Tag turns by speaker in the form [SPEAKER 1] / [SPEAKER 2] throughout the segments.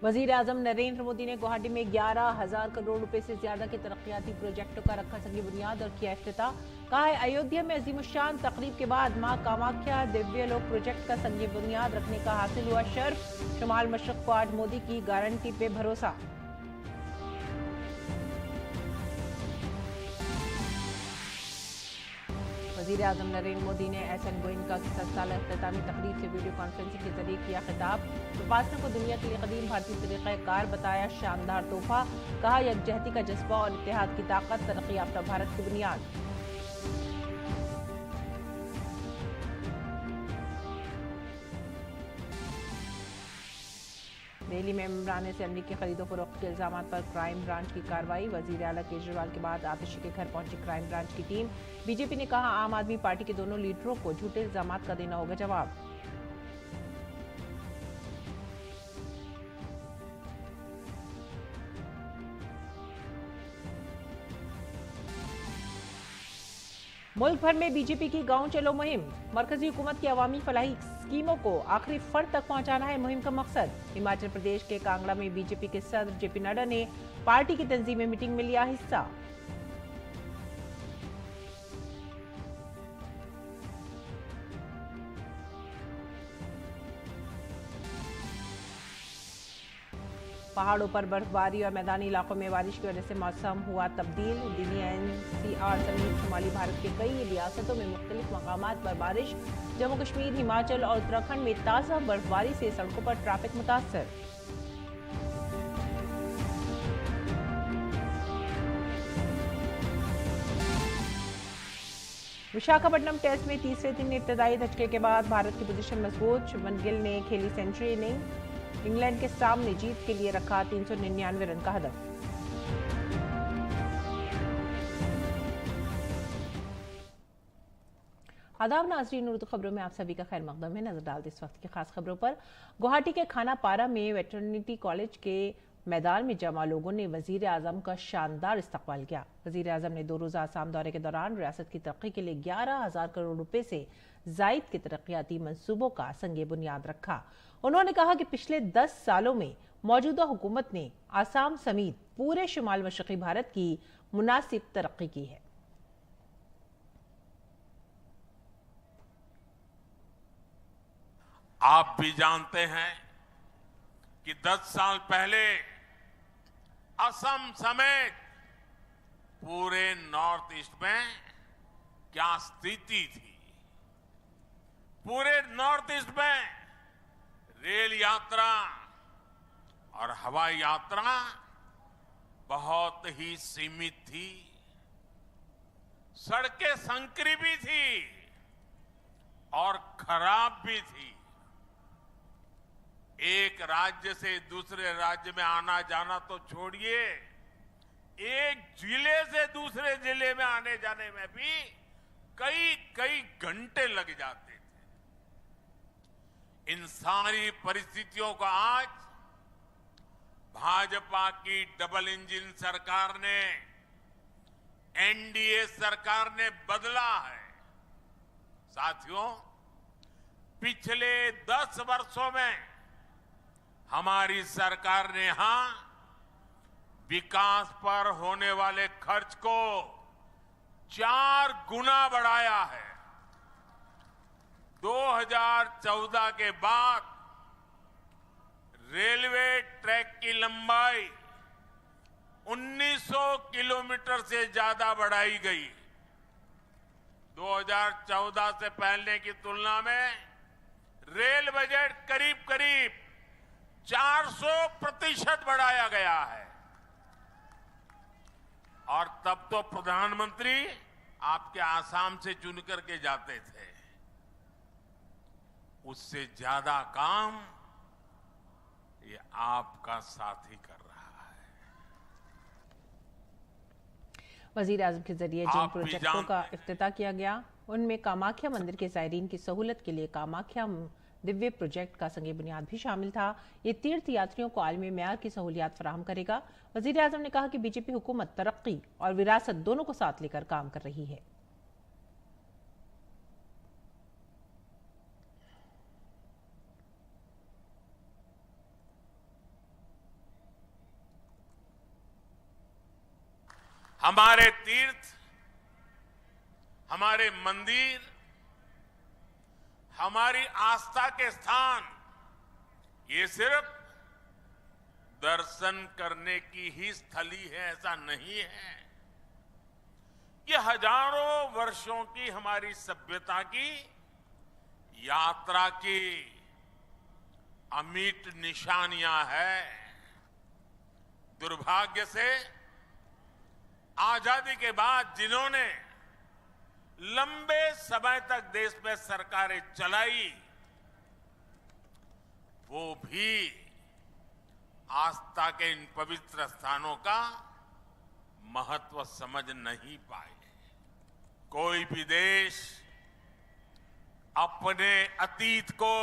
[SPEAKER 1] वजीर आजम नरेंद्र मोदी ने गुवाहाटी में 11,000 करोड़ रुपए से ज्यादा के तरक्याती प्रोजेक्टों का रखा संगी बुनियाद और किया इफ्तिताह। कहा है अयोध्या में अजीमुशान तकरीब के बाद मां कामाख्या दिव्य लोक प्रोजेक्ट का संगी बुनियाद रखने का हासिल हुआ शर्फ। शुमाल मशरक को आज मोदी की गारंटी पे भरोसा। वजीर आजम नरेंद्र मोदी ने एसएन गोयनका की 7 साल इख्तितामी तकरीब से वीडियो कॉन्फ्रेंसिंग के जरिए किया खिताब। विपासना को दुनिया के लिए कदीम भारतीय तरीक़ाकार बताया शानदार तोहफा। कहा यकजहती का जज्बा और इत्तेहाद की ताकत तरक्की याफ्ता भारत की बुनियाद। दिल्ली में इमरान असेंबली की खरीदो फरोख्त के इल्जाम पर क्राइम ब्रांच की कार्रवाई। वजीर आला केजरीवाल के बाद आतिशी के घर पहुंची क्राइम ब्रांच की टीम। बीजेपी ने कहा आम आदमी पार्टी के दोनों लीडरों को झूठे इल्जाम का देना होगा जवाब। मुल्क भर में बीजेपी की गांव चलो मुहिम। मरकजी हुकूमत की अवामी फलाही स्कीमों को आखिरी फर्द तक पहुंचाना है मुहिम का मकसद। हिमाचल प्रदेश के कांगड़ा में बीजेपी के सदर जेपी नड्डा ने पार्टी की तंजीमी मीटिंग में लिया हिस्सा। पहाड़ों पर बर्फबारी और मैदानी इलाकों में बारिश की वजह से मौसम हुआ तब्दील। दिल्ली एनसीआर समेत शुमाली भारत के कई रियासतों में मुख्तलिफ मकामात पर बारिश। जम्मू कश्मीर, हिमाचल और उत्तराखंड में ताज़ा बर्फबारी से सड़कों पर ट्रैफिक मुतासर। विशाखापट्टनम टेस्ट में तीसरे दिन इब्तदाई धचके के बाद भारत की पोजीशन मजबूत। शुभमन गिल ने खेली सेंचुरी इनिंग। इंग्लैंड के सामने जीत के लिए रखा 399 रन का हदफ। आदाब नाज़रीन, उर्दू खबरों में आप सभी का खैर मकदम है। नजर डालते इस वक्त की खास खबरों पर। गुवाहाटी के खानापारा में वेटरनिटी कॉलेज के मैदान में जमा लोगों ने वजीर आजम का शानदार इस्तकबाल किया। वजीर आजम ने 2 रोज़ा आसाम दौरे के दौरान रियासत की तरक्की के लिए 11,000 करोड़ रुपए से जायद के तरक्याती मंसूबों का संगे बुनियाद रखा। उन्होंने कहा कि पिछले 10 सालों में मौजूदा हुकूमत ने आसाम समेत पूरे शुमाल मशरक़ी भारत की मुनासिब तरक्की की है।
[SPEAKER 2] आप भी जानते हैं कि 10 साल पहले असम समेत पूरे नॉर्थ ईस्ट में क्या स्थिति थी। पूरे नॉर्थ ईस्ट में रेल यात्रा और हवाई यात्रा बहुत ही सीमित थी। सड़कें संकरी भी थी और खराब भी थी। एक राज्य से दूसरे राज्य में आना जाना तो छोड़िए, एक जिले से दूसरे जिले में आने जाने में भी कई घंटे लग जाते थे। इन सारी परिस्थितियों को आज भाजपा की डबल इंजन सरकार ने, एनडीए सरकार ने बदला है। साथियों, पिछले 10 वर्षों में हमारी सरकार ने यहां विकास पर होने वाले खर्च को 4 गुना बढ़ाया है। 2014 के बाद रेलवे ट्रैक की लंबाई 1900 किलोमीटर से ज्यादा बढ़ाई गई। 2014 से पहले की तुलना में रेल बजट करीब 400% बढ़ाया गया है। और तब तो प्रधानमंत्री आपके आसाम से चुन करके जाते थे। उससे ज्यादा काम ये आपका साथी कर रहा है।
[SPEAKER 1] वजीर आजम के जरिए जिन प्रोजेक्टों का इफ्तिताह किया गया उनमें कामाख्या मंदिर के ज़ायरीन की सहूलत के लिए कामाख्या दिव्य प्रोजेक्ट का संगे बुनियाद भी शामिल था। ये तीर्थ यात्रियों को आलमी मेयार की सहूलियात फराहम करेगा। वजीर आजम ने कहा कि बीजेपी हुकूमत तरक्की और विरासत दोनों को साथ लेकर काम कर रही है।
[SPEAKER 2] हमारे तीर्थ, हमारे मंदिर, हमारी आस्था के स्थान ये सिर्फ दर्शन करने की ही स्थली है ऐसा नहीं है। ये हजारों वर्षों की हमारी सभ्यता की यात्रा की अमिट निशानियां हैं। दुर्भाग्य से आजादी के बाद जिन्होंने लंबे समय तक देश में सरकारें चलाई, वो भी आस्था के इन पवित्र स्थानों का महत्व समझ नहीं पाए। कोई भी देश अपने अतीत को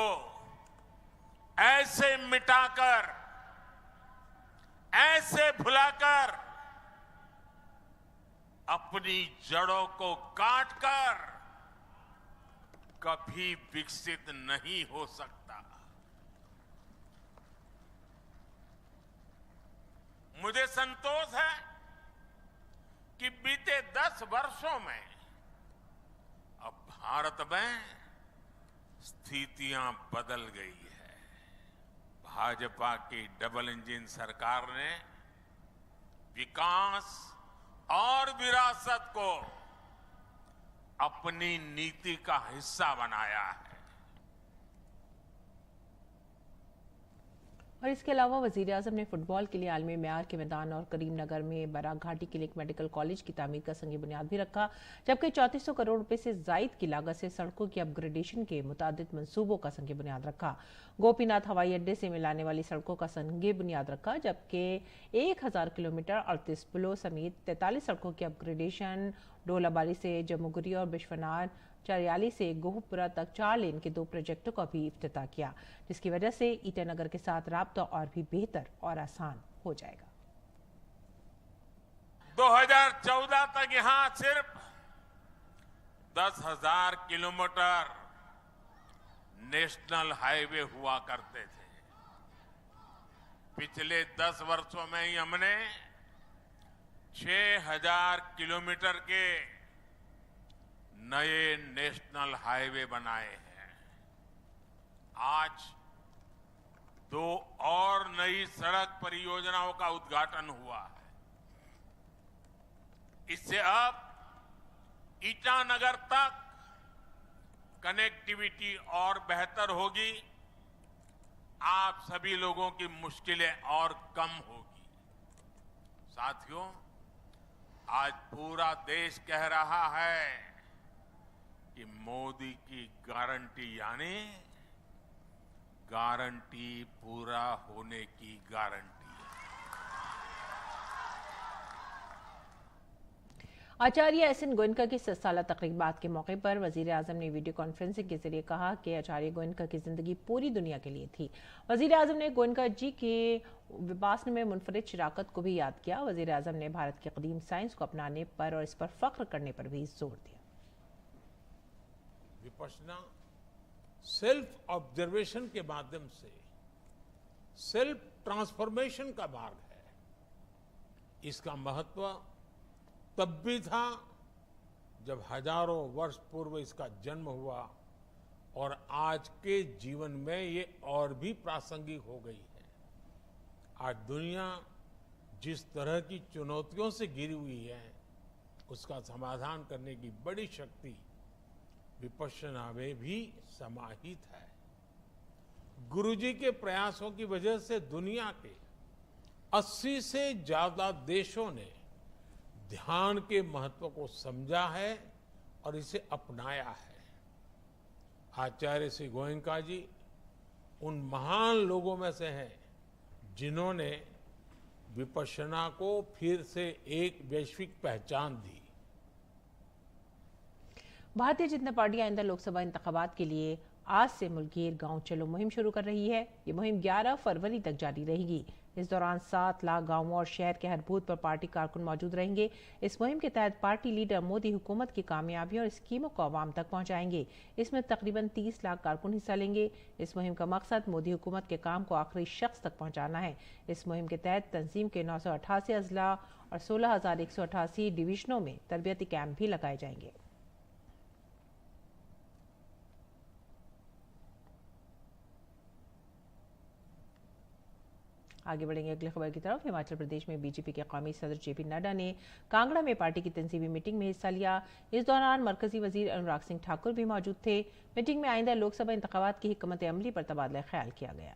[SPEAKER 2] ऐसे मिटाकर, ऐसे भुलाकर, अपनी जड़ों को काटकर कभी विकसित नहीं हो सकता। मुझे संतोष है कि बीते 10 वर्षों में अब भारत में स्थितियां बदल गई है। भाजपा की डबल इंजन सरकार ने विकास और विरासत को अपनी नीति का हिस्सा बनाया है।
[SPEAKER 1] और इसके अलावा वजीर आजम ने फुटबॉल के लिए आलमी मेयार के मैदान और करीमनगर में बराक घाटी के लिए एक मेडिकल कॉलेज की तामीर का संग बुनियाद भी रखा, जबकि 3400 करोड़ रुपए से जायद की लागत से सड़कों की अपग्रेडेशन के मुतादिद मंसूबों का संग बुनियाद रखा। गोपीनाथ हवाई अड्डे से मिलाने वाली सड़कों का संग बुनियाद रखा, जबकि 1000 किलोमीटर 38 पुलों समेत 43 सड़कों की अपग्रेडेशन, डोलाबारी से जम्मूगुरी और बिश्वनाथ चरियाली से गोहपुरा तक 4 लेन के 2 प्रोजेक्टों का भी इफ्तिताह किया, जिसकी वजह से ईटानगर के साथ राब्ता और भी बेहतर और आसान हो जाएगा।
[SPEAKER 2] 2014 तक यहां सिर्फ 10,000 किलोमीटर नेशनल हाईवे हुआ करते थे। पिछले 10 वर्षों में ही हमने 6000 किलोमीटर के नए नेशनल हाईवे बनाए हैं। आज 2 और नई सड़क परियोजनाओं का उद्घाटन हुआ है। इससे अब ईटानगर तक कनेक्टिविटी और बेहतर होगी, आप सभी लोगों की मुश्किलें और कम होगी। साथियों, आज पूरा देश कह रहा है कि मोदी की गारंटी यानी गारंटी पूरा होने की गारंटी।
[SPEAKER 1] आचार्य एस.एन. गोयनका की 100 साला तकरीबात के मौके पर वजीर आजम ने वीडियो कॉन्फ्रेंसिंग के जरिए कहा कि आचार्य गोयनका की जिंदगी पूरी दुनिया के लिए थी। वजीर आजम ने गोयनका जी के विपासना में मुनफरिद शराकत को भी याद किया। वजीर आजम ने भारत की कदीम साइंस को अपनाने पर और इस पर फख्र करने पर भी जोर दिया।
[SPEAKER 3] विपश्यना सेल्फ ऑब्जर्वेशन के माध्यम से सेल्फ ट्रांसफॉर्मेशन का मार्ग है। इसका महत्व तब भी था जब हजारों वर्ष पूर्व इसका जन्म हुआ, और आज के जीवन में ये और भी प्रासंगिक हो गई है। आज दुनिया जिस तरह की चुनौतियों से घिरी हुई है, उसका समाधान करने की बड़ी शक्ति विपश्यना में भी समाहित है। गुरुजी के प्रयासों की वजह से दुनिया के 80 से ज्यादा देशों ने ध्यान के महत्व को समझा है और इसे अपनाया है। आचार्य श्री गोयनका जी उन महान लोगों में से हैं जिन्होंने विपश्यना को फिर से एक वैश्विक पहचान दी।
[SPEAKER 1] भारतीय जनता पार्टी आइंदा लोकसभा इंतखाबात के लिए आज से मुल्कीर गांव चलो मुहिम शुरू कर रही है। ये मुहिम 11 फरवरी तक जारी रहेगी। इस दौरान 7 लाख गांवों और शहर के हर बूथ पर पार्टी कारकुन मौजूद रहेंगे। इस मुहिम के तहत पार्टी लीडर मोदी हुकूमत की कामयाबियों और स्कीमों को आवाम तक पहुंचाएंगे। इसमें तकरीबन 30 लाख कारकुन हिस्सा लेंगे। इस मुहिम का मकसद मोदी हुकूमत के काम को आखिरी शख्स तक पहुंचाना है। इस मुहिम के तहत तंजीम के 988 अजला और 16,188 डिवीजनों में तरबियती कैंप भी लगाए जाएंगे। आगे बढ़ेंगे अगली खबर की तरफ। हिमाचल प्रदेश में बीजेपी के कौमी सदर जेपी नड्डा ने कांगड़ा में पार्टी की तंजीमी मीटिंग में हिस्सा लिया। इस दौरान मरकजी वजीर अनुराग सिंह ठाकुर भी मौजूद थे। मीटिंग में आइंदा लोकसभा इंतखाबात की हिकमत अमली पर तबादला ख्याल किया गया।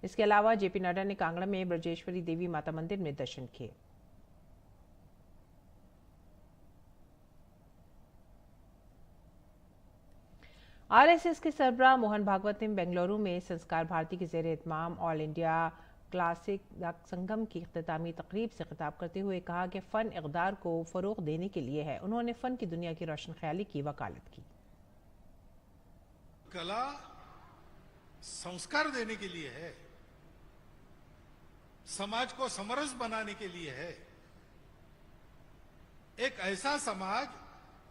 [SPEAKER 1] इसके अलावा जेपी नड्डा ने कांगड़ा में ब्रजेश्वरी देवी माता मंदिर में दर्शन किए। आरएसएस के सरबराह मोहन भागवत ने बेंगलुरु में संस्कार भारती के ज़ेर एहतमाम ऑल इंडिया क्लासिक संगम की इख्तितामी तकरीब से खिताब करते हुए कहा कि फ़न इक़दार को फ़रोग़ देने के लिए है। उन्होंने फ़न की दुनिया की रोशन ख्याली की वकालत की।
[SPEAKER 4] कला संस्कार देने के लिए है, समाज को समरस बनाने के लिए है। एक ऐसा समाज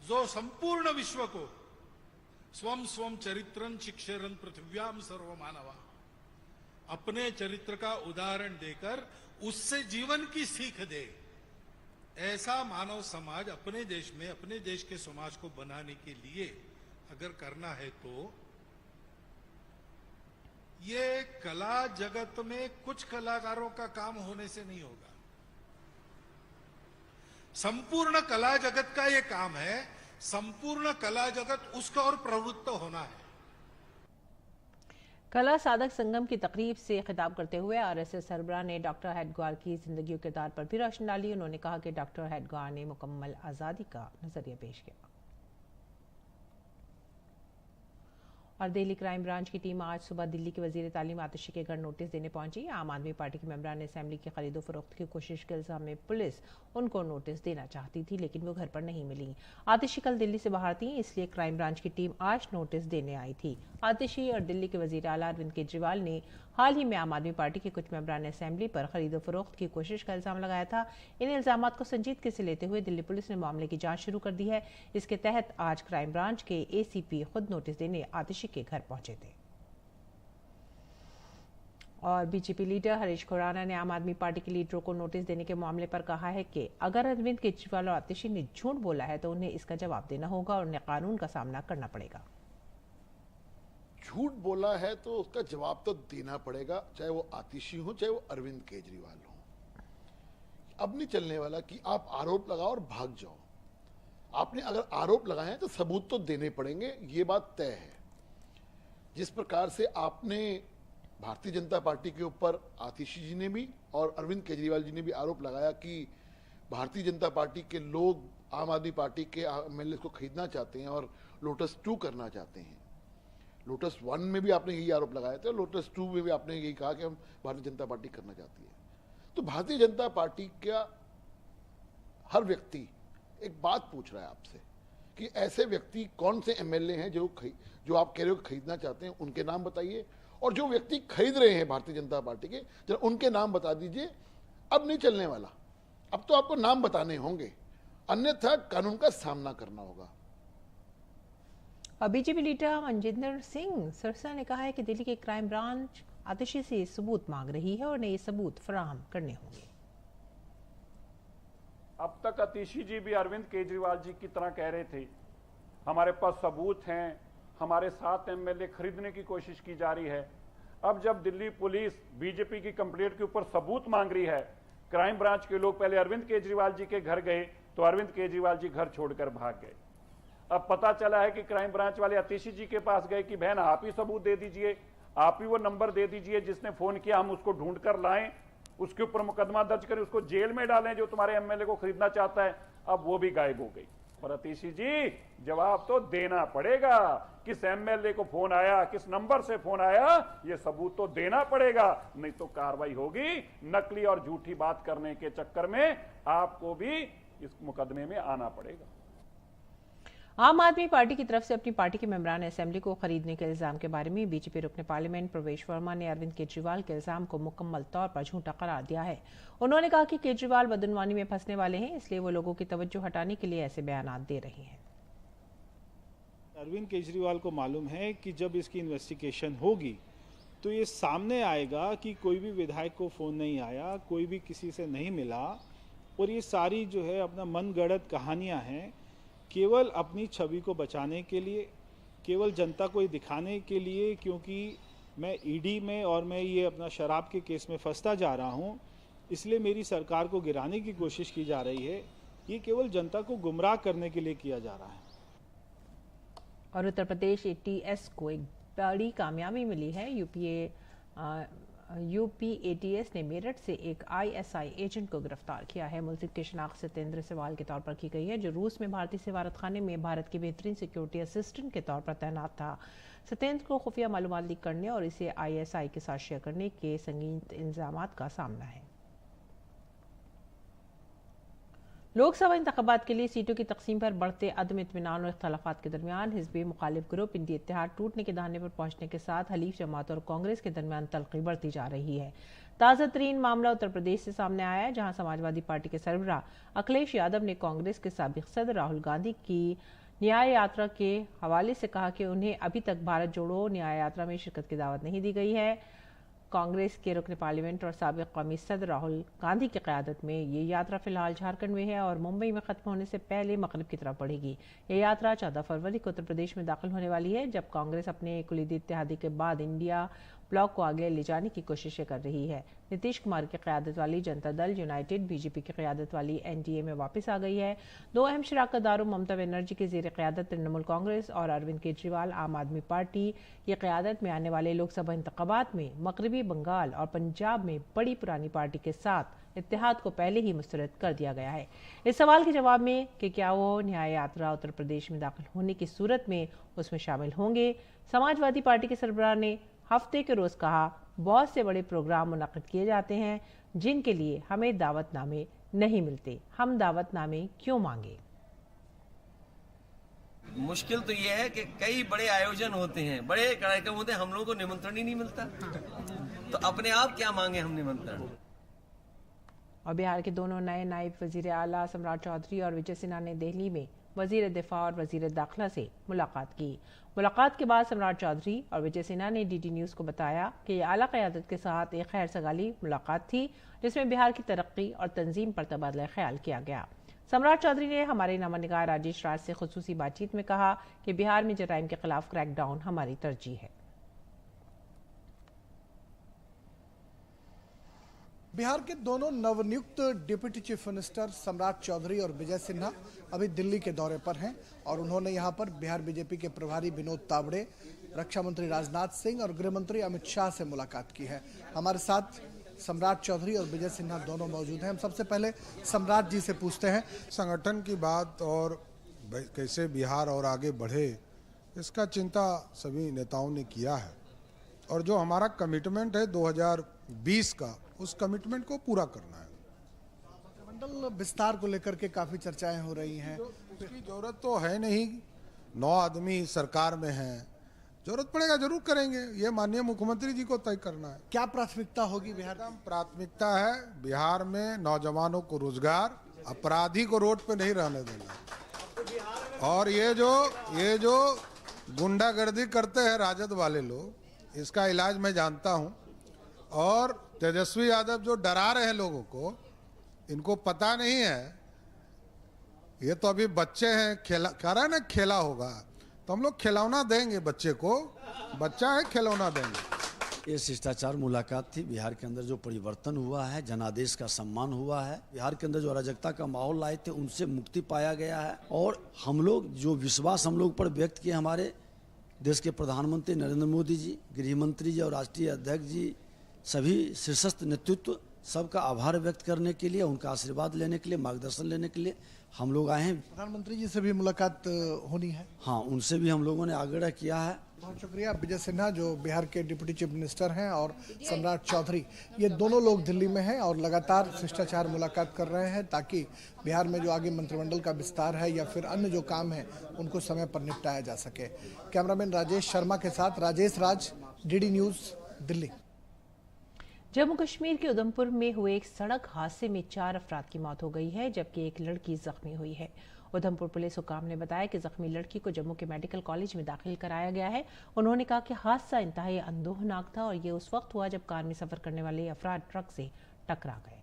[SPEAKER 4] जो संपूर्ण विश्व को स्वम स्वम चरित्रं शिक्षरन् पृथिव्याम सर्वमानवा, अपने चरित्र का उदाहरण देकर उससे जीवन की सीख दे, ऐसा मानव समाज अपने देश में, अपने देश के समाज को बनाने के लिए अगर करना है तो ये कला जगत में कुछ कलाकारों का काम होने से नहीं होगा। संपूर्ण कला जगत का ये काम है। संपूर्ण कला जगत उसका और प्रवृत्त होना है।
[SPEAKER 1] कला साधक संगम की तकरीब से खिताब करते हुए आरएसएस सरबराह ने डॉक्टर हेडगेवार की जिंदगी और किरदार पर भी रोशनी डाली। उन्होंने कहा कि डॉक्टर हेडगेवार ने मुकम्मल आज़ादी का नजरिया पेश किया। और दिल्ली क्राइम ब्रांच की टीम आज सुबह दिल्ली के वजीर तालीम आतिशी के घर नोटिस देने पहुंची। आम आदमी पार्टी के मेंबरान असेंबली की खरीदो फरोख्त की कोशिश के इल्जाम में पुलिस उनको नोटिस देना चाहती थी, लेकिन वो घर पर नहीं मिली। आतिशी कल दिल्ली से बाहर थी, इसलिए क्राइम ब्रांच की टीम आज नोटिस देने आई थी। आतिशी और दिल्ली के वजीर आला अरविंद केजरीवाल ने हाल ही में आम आदमी पार्टी के कुछ मेंबरान असेंबली पर खरीदो फरोख्त की कोशिश का इल्जाम लगाया था। इन इल्जामात को संजीदगी से लेते हुए दिल्ली पुलिस ने मामले की जांच शुरू कर दी है। इसके तहत आज क्राइम ब्रांच के एसीपी खुद नोटिस देने आतिशी के घर पहुंचे थे। और बीजेपी लीडर हरीश खुराना ने आम आदमी पार्टी के लीडरों को नोटिस देने के मामले पर कहा है कि अगर अरविंद केजरीवाल और आतिशी ने झूठ बोला है तो उन्हें इसका जवाब देना होगा और उन्हें कानून का सामना करना पड़ेगा।
[SPEAKER 5] झूठ बोला है तो उसका जवाब तो देना पड़ेगा, चाहे वो आतिशी हो चाहे वो अरविंद केजरीवाल हो। अब नहीं चलने वाला कि आप आरोप लगाओ और भाग जाओ। आपने अगर आरोप लगाए हैं तो सबूत तो देने पड़ेंगे, ये बात तय है। जिस प्रकार से आपने भारतीय जनता पार्टी के ऊपर आतिशी जी ने भी और अरविंद केजरीवाल जी ने भी आरोप लगाया कि भारतीय जनता पार्टी के लोग आम आदमी पार्टी के एमएलए को खरीदना चाहते हैं और लोटस 2 करना चाहते हैं। लोटस 1 में भी आपने यही आरोप लगाया था, लोटस 2 में भी आपने यही कहा कि हम भारतीय जनता पार्टी करना चाहती है। तो भारतीय जनता पार्टी का हर व्यक्ति एक बात पूछ रहा है आपसे कि ऐसे व्यक्ति कौन से एमएलए हैं जो आप कह रहे हो खरीदना चाहते हैं, उनके नाम बताइए, और जो व्यक्ति खरीद रहे हैं भारतीय जनता पार्टी के, जरा उनके नाम बता दीजिए। अब नहीं चलने वाला, अब तो आपको नाम बताने होंगे, अन्यथा कानून का सामना करना होगा।
[SPEAKER 1] बीजेपी लीडर मनजिंदर सिंह सिरसा ने कहा है कि दिल्ली की क्राइम ब्रांच आतिशी से सबूत मांग रही है और उन्हें ये सबूत फराहम करने होंगे।
[SPEAKER 6] अब तक आतिशी जी भी अरविंद केजरीवाल जी की तरह कह रहे थे हमारे पास सबूत हैं, हमारे 7 एमएलए खरीदने की कोशिश की जा रही है। अब जब दिल्ली पुलिस बीजेपी की कंप्लेंट के ऊपर सबूत मांग रही है, क्राइम ब्रांच के लोग पहले अरविंद केजरीवाल जी के घर गए तो अरविंद केजरीवाल जी घर छोड़कर भाग गए। अब पता चला है कि क्राइम ब्रांच वाले आतिशी जी के पास गए कि बहन आप ही सबूत दे दीजिए, आप ही वो नंबर दे दीजिए जिसने फोन किया, हम उसको ढूंढ कर लाएं, उसके ऊपर मुकदमा दर्ज करें, उसको जेल में डालें जो तुम्हारे एमएलए को खरीदना चाहता है। अब वो भी गायब हो गई। पर आतिशी जी जवाब तो देना पड़ेगा, किस एमएलए को फोन आया, किस नंबर से फोन आया, ये सबूत तो देना पड़ेगा, नहीं तो कार्रवाई होगी। नकली और झूठी बात करने के चक्कर में आपको भी इस मुकदमे में आना पड़ेगा।
[SPEAKER 1] आम आदमी पार्टी की तरफ से अपनी पार्टी के मेंबरान असेंबली को खरीदने के इल्जाम के बारे में बीजेपी रुकने पार्लियामेंट प्रवेश वर्मा ने अरविंद केजरीवाल के इल्जाम को मुकम्मल तौर पर झूठा करार दिया है। उन्होंने कहा कि केजरीवाल बदनवानी में फंसने वाले हैं, इसलिए वो लोगों की तवज्जो हटाने के लिए ऐसे बयान दे रहे हैं।
[SPEAKER 7] अरविंद केजरीवाल को मालूम है कि जब इसकी इन्वेस्टिगेशन होगी तो ये सामने आएगा कि कोई भी विधायक को फोन नहीं आया, कोई भी किसी से नहीं मिला, और ये सारी जो है अपना मनगढ़ंत कहानियां हैं, केवल अपनी छवि को बचाने के लिए, केवल जनता को दिखाने के लिए, क्योंकि मैं ईडी में और मैं ये अपना शराब के केस में फंसता जा रहा हूँ, इसलिए मेरी सरकार को गिराने की कोशिश की जा रही है। ये केवल जनता को गुमराह करने के लिए किया जा रहा है।
[SPEAKER 1] और उत्तर प्रदेश एटीएस को एक बड़ी कामयाबी मिली है। यूपी एटीएस ने मेरठ से एक आईएसआई एजेंट को गिरफ्तार किया है। मुलजिम की शनाख्त सत्येंद्र सवाल के तौर पर की गई है, जो रूस में भारतीय सफारत खाने में भारत के बेहतरीन सिक्योरिटी असिस्टेंट के तौर पर तैनात था। सत्येंद्र को खुफिया मालूमात लीक करने और इसे आईएसआई के साथ शेयर करने के संगीन इल्जामात का सामना है। लोकसभा इंतखाबात के लिए सीटों की तकसीम पर बढ़ते अदम इत्मीनान और इख्तलाफात के दरमियान हिज़्ब मुखालिफ ग्रुप इंडिया इत्तेहाद टूटने के दाने पर पहुंचने के साथ हलीफ जमात और कांग्रेस के दरमियान तलखी बढ़ती जा रही है। ताज़ा तरीन मामला उत्तर प्रदेश से सामने आया है, जहां समाजवादी पार्टी के सरबराह अखिलेश यादव ने कांग्रेस के साबिक सदर राहुल गांधी की न्याय यात्रा के हवाले से कहा कि उन्हें अभी तक भारत जोड़ो न्याय यात्रा में शिरकत की दावत नहीं दी गई है। कांग्रेस के रुकन पार्लियामेंट और साबिक कौमी सदर राहुल गांधी की क़यादत में ये यात्रा फिलहाल झारखंड में है और मुंबई में खत्म होने से पहले मगरिब की तरफ बढ़ेगी। ये यात्रा 14 फरवरी को उत्तर प्रदेश में दाखिल होने वाली है, जब कांग्रेस अपने कुलीदी इत्तेहादी के बाद इंडिया ब्लॉक को आगे ले जाने की कोशिशें कर रही है। नीतीश कुमार की क़यादत वाली जनता दल यूनाइटेड बीजेपी की क़यादत वाली एनडीए में वापस आ गई है। दो अहम शराकतदारों ममता बनर्जी की ज़ेर क़यादत तृणमूल कांग्रेस और अरविंद केजरीवाल आम आदमी पार्टी की क़यादत में आने वाले लोकसभा इंतखाबात में मगरबी बंगाल और पंजाब में बड़ी पुरानी पार्टी के साथ इत्तेहाद को पहले ही मुस्तरद कर दिया गया है। इस सवाल के जवाब में कि क्या वो न्याय यात्रा उत्तर प्रदेश में दाखिल होने की सूरत में उसमें शामिल होंगे, समाजवादी पार्टी के सरबराह ने हफ्ते के रोज कहा, बहुत से बड़े प्रोग्राम मुनक्किद किए जाते हैं जिनके लिए हमें दावतनामे नहीं मिलते, हम दावतनामे क्यों मांगे।
[SPEAKER 8] मुश्किल तो यह है कि कई बड़े आयोजन होते हैं, बड़े कार्यक्रम होते हैं, हम लोगों को निमंत्रण ही नहीं मिलता, तो अपने आप क्या मांगे हम निमंत्रण।
[SPEAKER 1] और बिहार के दोनों नए नायब वजीर आला सम्राट चौधरी और विजय सिन्हा ने दिल्ली में वजीर दिफा और वजीर दाखिला से मुलाकात की। मुलाकात के बाद सम्राट चौधरी और विजय सिन्हा ने डीडी न्यूज़ को बताया कि ये आला क़यादत के साथ एक खैर सगाली मुलाकात थी, जिसमें बिहार की तरक्की और तंजीम पर तबादला ख्याल किया गया। सम्राट चौधरी ने हमारे नामानिगार राजेश राज से खुसूसी बातचीत में कहा कि बिहार में जराइम के खिलाफ क्रैकडाउन हमारी तरजीह है।
[SPEAKER 9] बिहार के दोनों नवनियुक्त डिप्टी चीफ मिनिस्टर सम्राट चौधरी और विजय सिन्हा अभी दिल्ली के दौरे पर हैं और उन्होंने यहां पर बिहार बीजेपी के प्रभारी विनोद तावड़े, रक्षा मंत्री राजनाथ सिंह और गृह मंत्री अमित शाह से मुलाकात की है। हमारे साथ सम्राट चौधरी और विजय सिन्हा दोनों मौजूद हैं। हम सबसे पहले सम्राट जी से पूछते हैं,
[SPEAKER 10] संगठन की बात और कैसे बिहार और आगे बढ़े, इसका चिंता सभी नेताओं ने किया है और जो हमारा कमिटमेंट है 2020 का, उस कमिटमेंट को पूरा करना है।
[SPEAKER 9] मंत्रिमंडल विस्तार को लेकर के काफी चर्चाएं हो रही हैं।
[SPEAKER 10] उसकी जरूरत तो है नहीं, 9 आदमी सरकार में हैं, जरूरत पड़ेगा जरूर करेंगे, ये माननीय मुख्यमंत्री जी को तय करना है।
[SPEAKER 9] क्या प्राथमिकता होगी बिहार?
[SPEAKER 10] प्राथमिकता है बिहार में नौजवानों को रोजगार, अपराधी को रोड पे नहीं रहने देना। और ये जो गुंडागर्दी करते हैं राजद वाले लोग, इसका इलाज मैं जानता हूं। और तेजस्वी यादव जो डरा रहे हैं लोगों को, इनको पता नहीं है, ये तो अभी बच्चे हैं, कह रहा है ना खेला होगा, तो हम लोग खिलौना देंगे बच्चे को, बच्चा है खिलौना देंगे।
[SPEAKER 11] ये शिष्टाचार मुलाकात थी। बिहार के अंदर जो परिवर्तन हुआ है, जनादेश का सम्मान हुआ है, बिहार के अंदर जो अराजकता का माहौल लाए थे उनसे मुक्ति पाया गया है। और हम लोग जो विश्वास हम लोग पर व्यक्त किए, हमारे देश के प्रधानमंत्री नरेंद्र मोदी जी, गृह मंत्री जी और राष्ट्रीय अध्यक्ष जी, सभी शीर्षस्थ नेतृत्व, सबका आभार व्यक्त करने के लिए, उनका आशीर्वाद लेने के लिए, मार्गदर्शन लेने के लिए हम लोग आए हैं।
[SPEAKER 9] प्रधानमंत्री जी से भी मुलाकात होनी है?
[SPEAKER 11] हाँ, उनसे भी हम लोगों ने आग्रह किया है
[SPEAKER 9] बहुत शुक्रिया विजय सिन्हा जो बिहार के डिप्टी चीफ मिनिस्टर हैं और सम्राट चौधरी, ये दोनों लोग दिल्ली में हैं और लगातार शिष्टाचार मुलाकात कर रहे हैं ताकि बिहार में जो आगे मंत्रिमंडल का विस्तार है या फिर अन्य जो काम है उनको समय पर निपटाया जा सके। कैमरामैन राजेश शर्मा के साथ राजेश राज, डीडी न्यूज, दिल्ली।
[SPEAKER 1] जम्मू कश्मीर के उधमपुर में हुए एक सड़क हादसे में 4 अफराद की मौत हो गई है जबकि एक लड़की जख्मी हुई है। उधमपुर पुलिस हुकाम ने बताया कि जख्मी लड़की को जम्मू के मेडिकल कॉलेज में दाखिल कराया गया है। उन्होंने कहा कि हादसा इंतहाई अंदोहनाक था और ये उस वक्त हुआ जब कार में सफर करने वाले अफराद ट्रक से टकरा गए।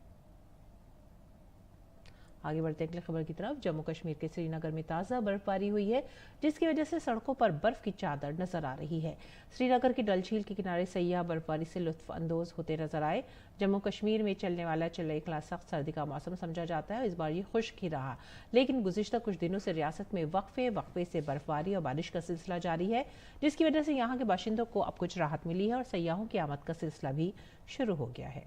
[SPEAKER 1] आगे बढ़ते अगली खबर की तरफ। जम्मू कश्मीर के श्रीनगर में ताज़ा बर्फबारी हुई है जिसकी वजह से सड़कों पर बर्फ की चादर नजर आ रही है। श्रीनगर की डल झील के किनारे सैयाह बर्फबारी से लुत्फ अंदोज होते नजर आए। जम्मू कश्मीर में चलने वाला चले क्लास सख्त सर्दी का मौसम समझा जाता है। इस बार ये खुश्क ही रहा, लेकिन गुज़िश्ता कुछ दिनों से रियासत में वक्फे से बर्फबारी और बारिश का सिलसिला जारी है जिसकी वजह से यहाँ के बाशिंदों को अब कुछ राहत मिली है और सैयाहों की आमद का सिलसिला भी शुरू हो गया है।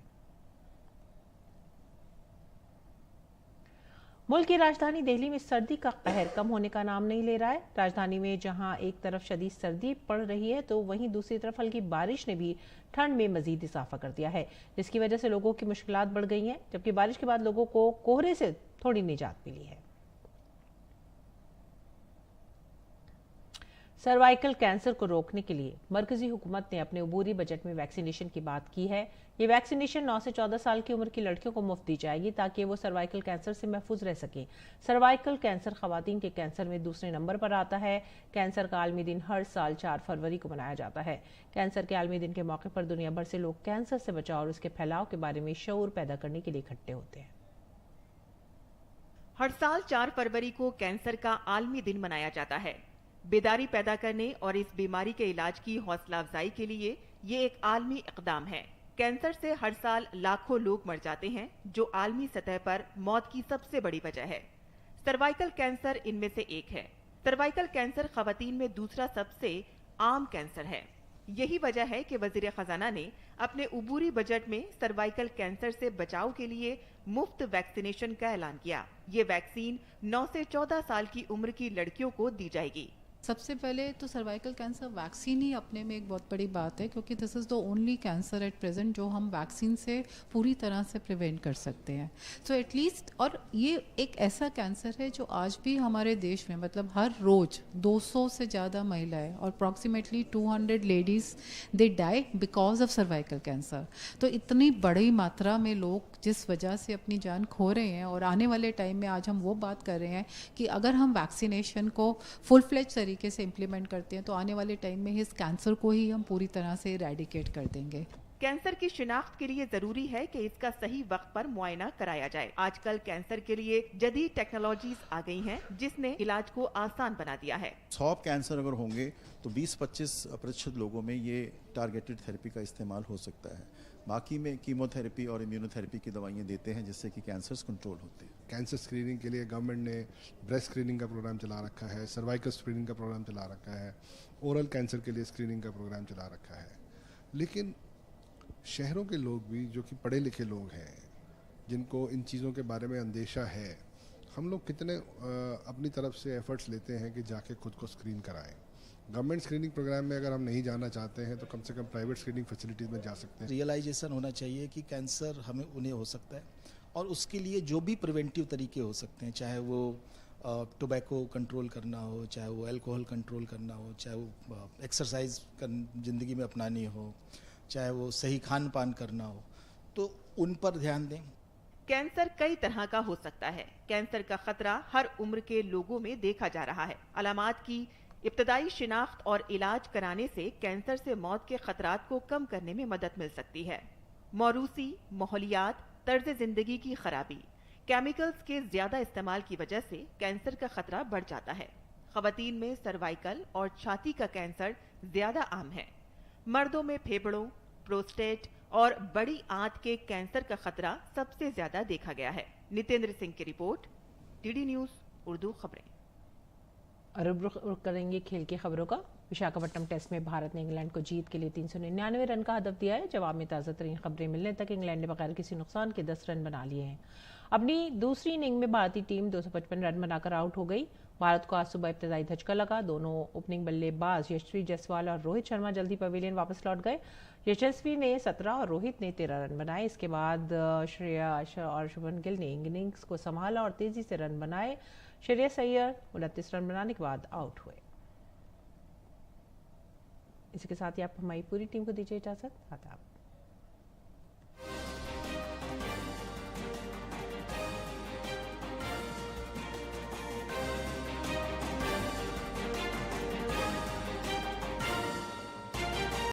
[SPEAKER 1] मुल्क की राजधानी दिल्ली में सर्दी का कहर कम होने का नाम नहीं ले रहा है। राजधानी में जहां एक तरफ शदीद सर्दी पड़ रही है तो वहीं दूसरी तरफ हल्की बारिश ने भी ठंड में मजीद इजाफा कर दिया है जिसकी वजह से लोगों की मुश्किलात बढ़ गई हैं, जबकि बारिश के बाद लोगों को कोहरे से थोड़ी निजात मिली है। सर्वाइकल कैंसर को रोकने के लिए मरकजी हुकूमत ने अपने अबूरी बजट में वैक्सीनेशन की बात की है। ये वैक्सीनेशन 9 से 14 साल की उम्र की लड़कियों को मुफ्त दी जाएगी ताकि वो सर्वाइकल कैंसर से महफूज रह सकें। सर्वाइकल कैंसर खवातीन के कैंसर में दूसरे नंबर पर आता है। कैंसर का आलमी दिन हर साल 4 फरवरी को मनाया जाता है। कैंसर के आलमी दिन के मौके पर दुनिया भर से लोग कैंसर से बचाव और उसके फैलाव के बारे में शऊर पैदा करने के लिए इकट्ठे होते हैं।
[SPEAKER 12] हर साल 4 फरवरी को कैंसर का आलमी दिन मनाया जाता है। बेदारी पैदा करने और इस बीमारी के इलाज की हौसला अफजाई के लिए ये एक आलमी इक़दाम है। कैंसर से हर साल लाखों लोग मर जाते हैं जो आलमी सतह पर मौत की सबसे बड़ी वजह है। सर्वाइकल कैंसर इनमें से एक है। सर्वाइकल कैंसर खवातीन में दूसरा सबसे आम कैंसर है। यही वजह है कि वजीर खजाना ने अपने उबूरी बजट में सर्वाइकल कैंसर से बचाव के लिए मुफ्त वैक्सीनेशन का ऐलान किया। ये वैक्सीन 9 से 14 साल की उम्र की लड़कियों को दी जाएगी।
[SPEAKER 13] सबसे पहले तो सर्वाइकल कैंसर वैक्सीन ही अपने में एक बहुत बड़ी बात है क्योंकि this is the only cancer at present जो हम वैक्सीन से पूरी तरह से प्रिवेंट कर सकते हैं। सो एटलीस्ट, और ये एक ऐसा कैंसर है जो आज भी हमारे देश में मतलब हर रोज़ 200 से ज़्यादा महिलाएं और approximately 200 ladies they die because of cervical cancer. तो इतनी बड़ी मात्रा में लोग जिस वजह से अपनी जान खो रहे हैं और आने वाले टाइम में आज हम वो बात कर रहे हैं कि अगर हम वैक्सीनेशन को फुल फ्लेज तरीके से इम्प्लीमेंट करते हैं तो आने वाले टाइम में इस कैंसर को ही हम पूरी तरह से इरेडिकेट कर देंगे।
[SPEAKER 12] कैंसर की शिनाख्त के लिए जरूरी है कि इसका सही वक्त पर मुआयना कराया जाए। आजकल कैंसर के लिए जदीद टेक्नोलॉजीज आ गई हैं जिसने इलाज को आसान बना दिया है।
[SPEAKER 14] 100 कैंसर अगर होंगे तो 20-25% लोगों में ये टारगेटेड थेरेपी का इस्तेमाल हो सकता है। बाकी में कीमोथेरेपी और इम्यूनोथेरेपी की दवाइयाँ देते हैं जिससे कि कैंसर्स कंट्रोल होते हैं।
[SPEAKER 15] कैंसर स्क्रीनिंग के लिए गवर्नमेंट ने ब्रेस्ट स्क्रीनिंग का प्रोग्राम चला रखा है, सर्वाइकल स्क्रीनिंग का प्रोग्राम चला रखा है, ओरल कैंसर के लिए स्क्रीनिंग का प्रोग्राम चला रखा है। लेकिन शहरों के लोग भी जो कि पढ़े लिखे लोग हैं, जिनको इन चीज़ों के बारे में अंदेशा है, हम लोग कितने अपनी तरफ से एफर्ट्स लेते हैं कि जाके खुद को स्क्रीन कराएं। गवर्नमेंट स्क्रीनिंग प्रोग्राम में अगर हम नहीं जाना चाहते हैं तो कम से कम प्राइवेट स्क्रीनिंग फैसिलिटीज़ में जा सकते हैं।
[SPEAKER 16] रियलाइजेशन होना चाहिए कि कैंसर हमें उन्हें हो सकता है और उसके लिए जो भी प्रिवेंटिव तरीके हो सकते हैं, चाहे वो टोबैको कंट्रोल करना हो, चाहे वो अल्कोहल कंट्रोल करना हो, चाहे वो एक्सरसाइज ज़िंदगी में अपनानी हो, चाहे वो सही खान पान करना हो, तो उन पर ध्यान दें।
[SPEAKER 12] कैंसर कई तरह का हो सकता है। कैंसर का खतरा हर उम्र के लोगों में देखा जा रहा है। अलामात की इब्तदाई शिनाख्त और इलाज कराने से कैंसर से मौत के खतरात को कम करने में मदद मिल सकती है। मौरूसी, माहौलियात, तर्ज जिंदगी की खराबी, केमिकल्स के ज्यादा इस्तेमाल की वजह से कैंसर का खतरा बढ़ जाता है। खवातीन में सर्वाइकल और छाती का कैंसर ज्यादा आम है। मर्दों में फेफड़ों, प्रोस्टेट और बड़ी आंत के कैंसर का खतरा सबसे ज्यादा देखा गया है। नितेंद्र सिंह की रिपोर्ट, डीडी न्यूज उर्दू खबरें।
[SPEAKER 1] और अब रुख करेंगे खेल की खबरों का। विशाखापट्टनम टेस्ट में भारत ने इंग्लैंड को जीत के लिए 399 रन का हदफ दिया है। जवाब में ताज़ा तरीन खबरें मिलने तक इंग्लैंड ने बगैर किसी नुकसान के 10 रन बना लिए हैं। अपनी दूसरी इनिंग में भारतीय टीम 255 रन बनाकर आउट हो गई। भारत को आज सुबह इब्तदाई धचका लगा। दोनों ओपनिंग बल्लेबाज यशस्वी जायसवाल और रोहित शर्मा जल्दी पवेलियन वापस लौट गए। यशस्वी ने 17 और रोहित ने 13 रन बनाए। इसके बाद श्रेयस और शुभमन गिल ने इनिंग्स को संभाला और तेजी से रन बनाए। श्रेयस अय्यर 29 रन बनाने के बाद आउट हुए। इसी के साथ ही आप हमारी पूरी टीम को दीजिए इजाजत। आदाब।